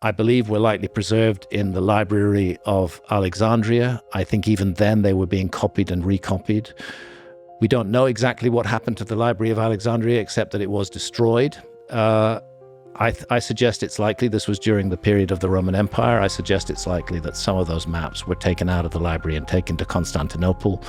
I believe were likely preserved in the Library of Alexandria. I think even then they were being copied and recopied. We don't know exactly what happened to the Library of Alexandria, except that it was destroyed. I suggest it's likely this was during the period of the Roman Empire. I suggest it's likely that some of those maps were taken out of the library and taken to Constantinople.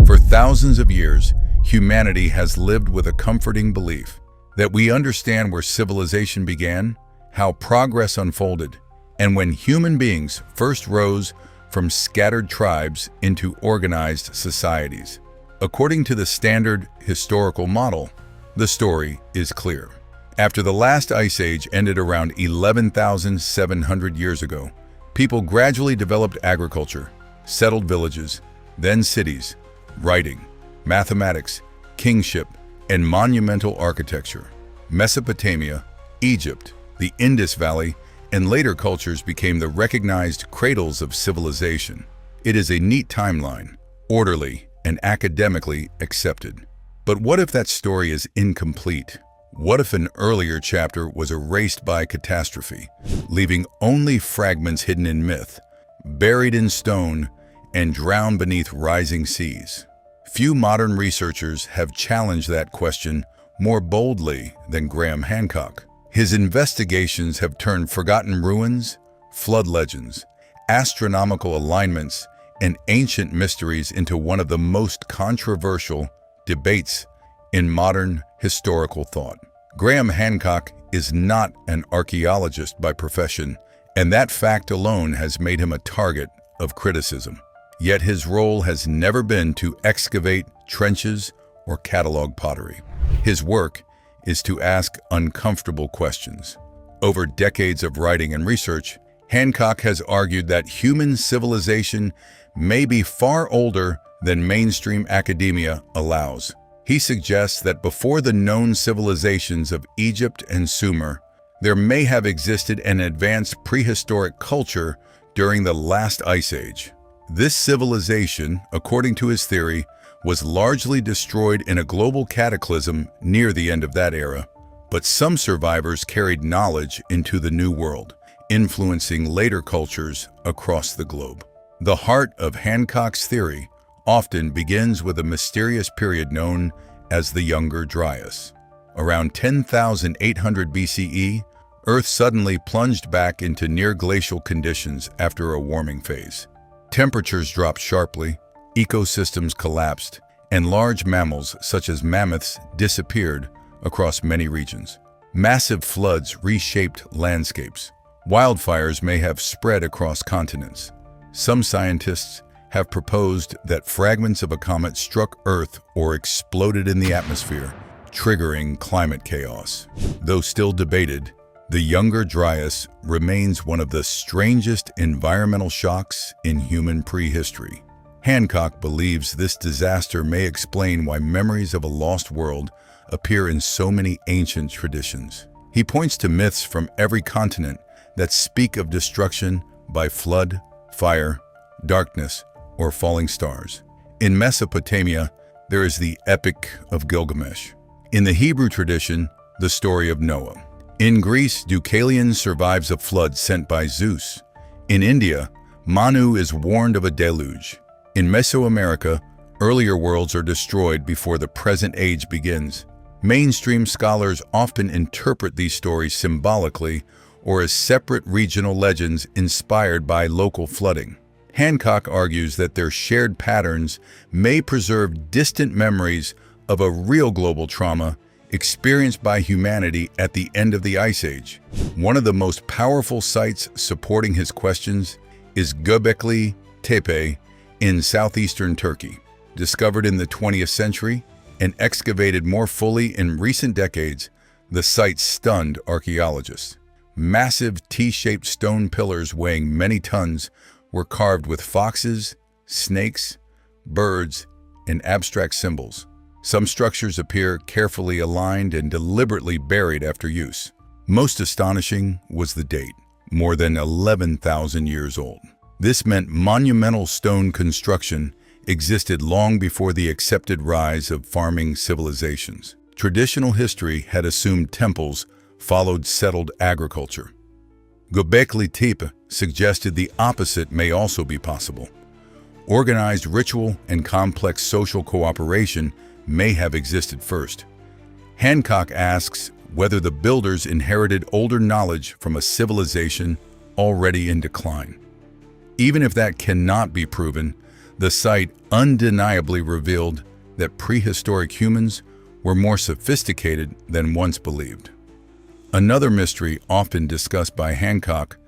For thousands of years, humanity has lived with a comforting belief that we understand where civilization began, how progress unfolded, and when human beings first rose from scattered tribes into organized societies. According to the standard historical model, the story is clear. After the last ice age ended around 11,700 years ago, people gradually developed agriculture, settled villages, then cities, writing, mathematics, kingship, and monumental architecture. Mesopotamia, Egypt, the Indus Valley, and later cultures became the recognized cradles of civilization. It is a neat timeline, orderly and academically accepted. But what if that story is incomplete? What if an earlier chapter was erased by catastrophe, leaving only fragments hidden in myth, buried in stone, and drowned beneath rising seas? Few modern researchers have challenged that question more boldly than Graham Hancock. His investigations have turned forgotten ruins, flood legends, astronomical alignments, and ancient mysteries into one of the most controversial debates in modern historical thought. Graham Hancock is not an archaeologist by profession, and that fact alone has made him a target of criticism. Yet his role has never been to excavate trenches or catalog pottery. His work is to ask uncomfortable questions. Over decades of writing and research, Hancock has argued that human civilization may be far older than mainstream academia allows. He suggests that before the known civilizations of Egypt and Sumer, there may have existed an advanced prehistoric culture during the last ice age. This civilization, according to his theory, was largely destroyed in a global cataclysm near the end of that era, but some survivors carried knowledge into the New World, influencing later cultures across the globe. The heart of Hancock's theory often begins with a mysterious period known as the Younger Dryas. Around 10,800 BCE, Earth suddenly plunged back into near-glacial conditions after a warming phase. Temperatures dropped sharply, ecosystems collapsed, and large mammals such as mammoths disappeared across many regions. Massive floods reshaped landscapes. Wildfires may have spread across continents. Some scientists have proposed that fragments of a comet struck Earth or exploded in the atmosphere, triggering climate chaos. Though still debated, the Younger Dryas remains one of the strangest environmental shocks in human prehistory. Hancock believes this disaster may explain why memories of a lost world appear in so many ancient traditions. He points to myths from every continent that speak of destruction by flood, fire, darkness, or falling stars. In Mesopotamia, there is the Epic of Gilgamesh. In the Hebrew tradition, the story of Noah. In Greece, Deucalion survives a flood sent by Zeus. In India, Manu is warned of a deluge. In Mesoamerica, earlier worlds are destroyed before the present age begins. Mainstream scholars often interpret these stories symbolically or as separate regional legends inspired by local flooding. Hancock argues that their shared patterns may preserve distant memories of a real global trauma experienced by humanity at the end of the Ice Age. One of the most powerful sites supporting his questions is Gobekli Tepe in southeastern Turkey. Discovered in the 20th century and excavated more fully in recent decades, the site stunned archaeologists. Massive T-shaped stone pillars weighing many tons were carved with foxes, snakes, birds, and abstract symbols. Some structures appear carefully aligned and deliberately buried after use. Most astonishing was the date, more than 11,000 years old. This meant monumental stone construction existed long before the accepted rise of farming civilizations. Traditional history had assumed temples followed settled agriculture. Gobekli Tepe suggested the opposite may also be possible. Organized ritual and complex social cooperation may have existed first. Hancock asks whether the builders inherited older knowledge from a civilization already in decline. Even if that cannot be proven, the site undeniably revealed that prehistoric humans were more sophisticated than once believed. Another mystery often discussed by Hancock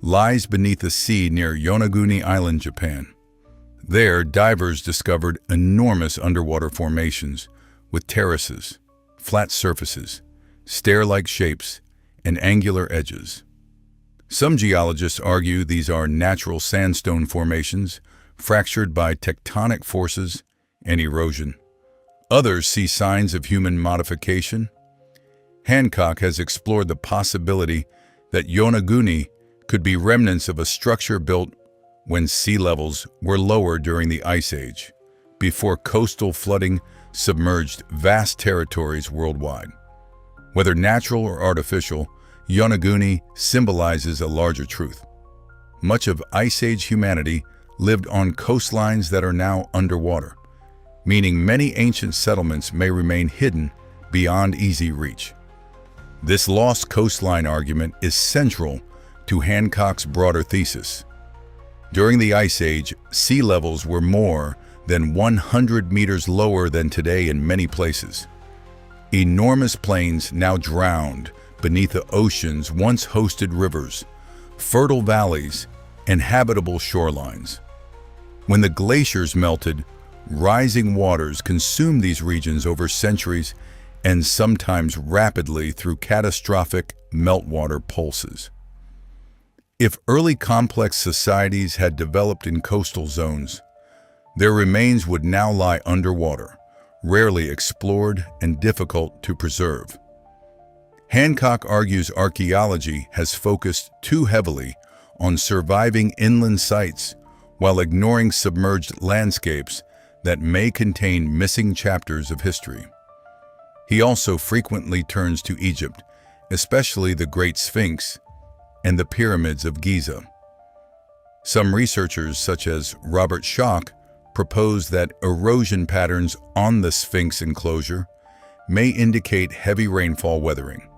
lies beneath the sea near Yonaguni Island, Japan. There, divers discovered enormous underwater formations with terraces, flat surfaces, stair-like shapes, and angular edges. Some geologists argue these are natural sandstone formations fractured by tectonic forces and erosion. Others see signs of human modification. Hancock has explored the possibility that Yonaguni could be remnants of a structure built when sea levels were lower during the Ice Age, before coastal flooding submerged vast territories worldwide. Whether natural or artificial, Yonaguni symbolizes a larger truth. Much of Ice Age humanity lived on coastlines that are now underwater, meaning many ancient settlements may remain hidden beyond easy reach. This lost coastline argument is central to Hancock's broader thesis. During the Ice Age, sea levels were more than 100 meters lower than today in many places. Enormous plains now drowned beneath the oceans once hosted rivers, fertile valleys, and habitable shorelines. When the glaciers melted, rising waters consumed these regions over centuries and sometimes rapidly through catastrophic meltwater pulses. If early complex societies had developed in coastal zones, their remains would now lie underwater, rarely explored and difficult to preserve. Hancock argues archaeology has focused too heavily on surviving inland sites while ignoring submerged landscapes that may contain missing chapters of history. He also frequently turns to Egypt, especially the Great Sphinx and the pyramids of Giza. Some researchers, such as Robert Schoch, propose that erosion patterns on the Sphinx enclosure may indicate heavy rainfall weathering,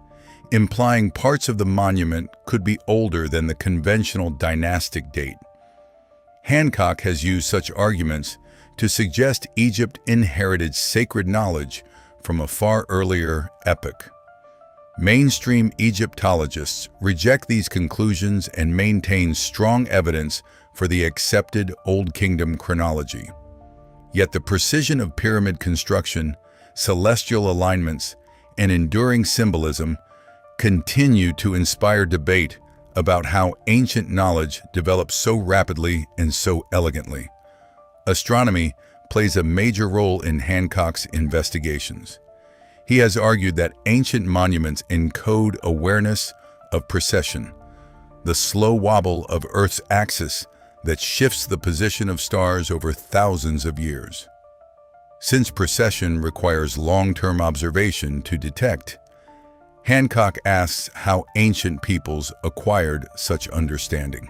implying parts of the monument could be older than the conventional dynastic date. Hancock has used such arguments to suggest Egypt inherited sacred knowledge from a far earlier epoch. Mainstream Egyptologists reject these conclusions and maintain strong evidence for the accepted Old Kingdom chronology. Yet the precision of pyramid construction, celestial alignments, and enduring symbolism continue to inspire debate about how ancient knowledge developed so rapidly and so elegantly. Astronomy plays a major role in Hancock's investigations. He has argued that ancient monuments encode awareness of precession, the slow wobble of Earth's axis that shifts the position of stars over thousands of years. Since precession requires long-term observation to detect, Hancock asks how ancient peoples acquired such understanding.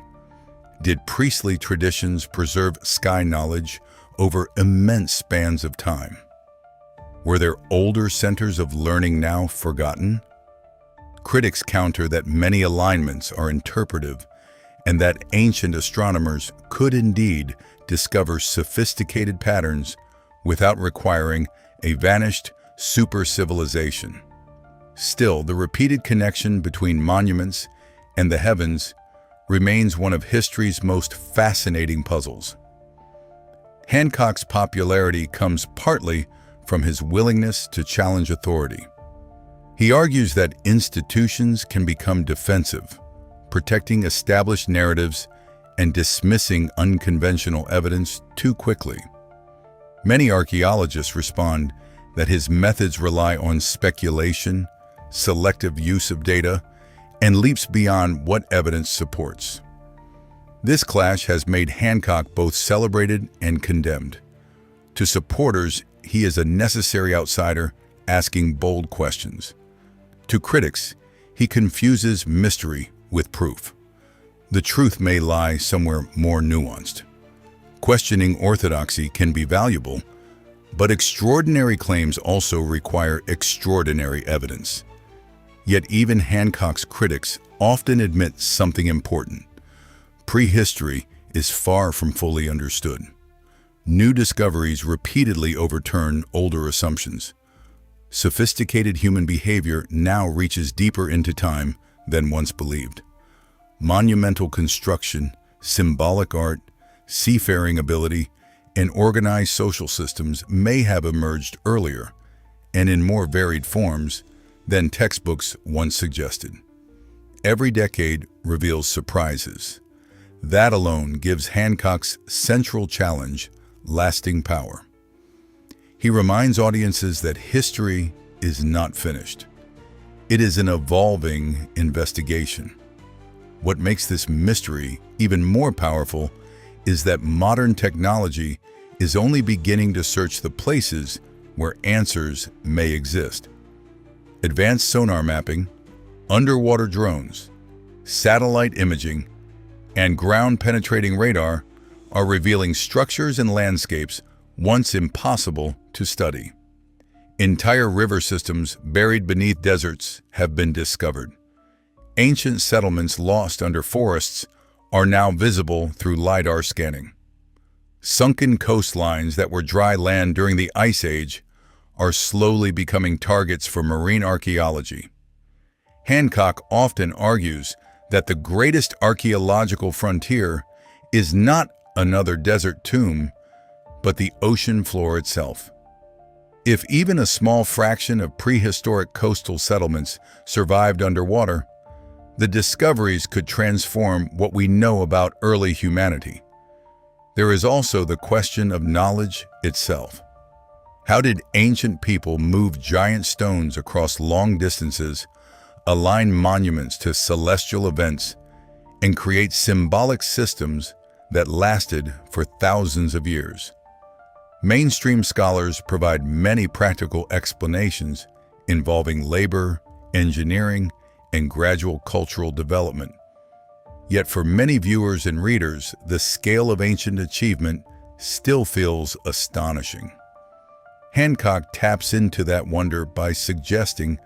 Did priestly traditions preserve sky knowledge over immense spans of time? Were there older centers of learning now forgotten? Critics counter that many alignments are interpretive and that ancient astronomers could indeed discover sophisticated patterns without requiring a vanished super-civilization. Still, the repeated connection between monuments and the heavens remains one of history's most fascinating puzzles. Hancock's popularity comes partly from his willingness to challenge authority. He argues that institutions can become defensive, protecting established narratives and dismissing unconventional evidence too quickly. Many archaeologists respond that his methods rely on speculation, selective use of data, and leaps beyond what evidence supports. This clash has made Hancock both celebrated and condemned. To supporters, he is a necessary outsider asking bold questions. To critics, he confuses mystery with proof. the truth may lie somewhere more nuanced. Questioning orthodoxy can be valuable, but extraordinary claims also require extraordinary evidence. Yet even Hancock's critics often admit something important. Prehistory is far from fully understood. New discoveries repeatedly overturn older assumptions. Sophisticated human behavior now reaches deeper into time than once believed. Monumental construction, symbolic art, seafaring ability, and organized social systems may have emerged earlier and in more varied forms than textbooks once suggested. Every decade reveals surprises. That alone gives Hancock's central challenge lasting power. He reminds audiences that history is not finished. It is an evolving investigation. What makes this mystery even more powerful is that modern technology is only beginning to search the places where answers may exist. Advanced sonar mapping, underwater drones, satellite imaging, and ground-penetrating radar are revealing structures and landscapes once impossible to study. Entire river systems buried beneath deserts have been discovered. Ancient settlements lost under forests are now visible through LiDAR scanning. Sunken coastlines that were dry land during the Ice Age are slowly becoming targets for marine archaeology. Hancock often argues that the greatest archaeological frontier is not another desert tomb, but the ocean floor itself. If even a small fraction of prehistoric coastal settlements survived underwater, the discoveries could transform what we know about early humanity. There is also the question of knowledge itself. How did ancient people move giant stones across long distances, align monuments to celestial events, and create symbolic systems that lasted for thousands of years? Mainstream scholars provide many practical explanations involving labor, engineering, and gradual cultural development. Yet for many viewers and readers, the scale of ancient achievement still feels astonishing. Hancock taps into that wonder by suggesting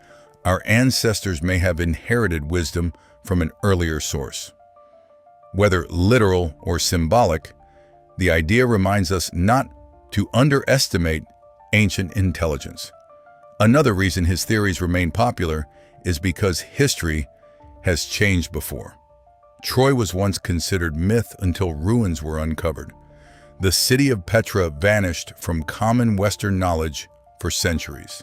our ancestors may have inherited wisdom from an earlier source. Whether literal or symbolic, the idea reminds us not to underestimate ancient intelligence. Another reason his theories remain popular is because history has changed before. Troy was once considered myth until ruins were uncovered. The city of Petra vanished from common Western knowledge for centuries.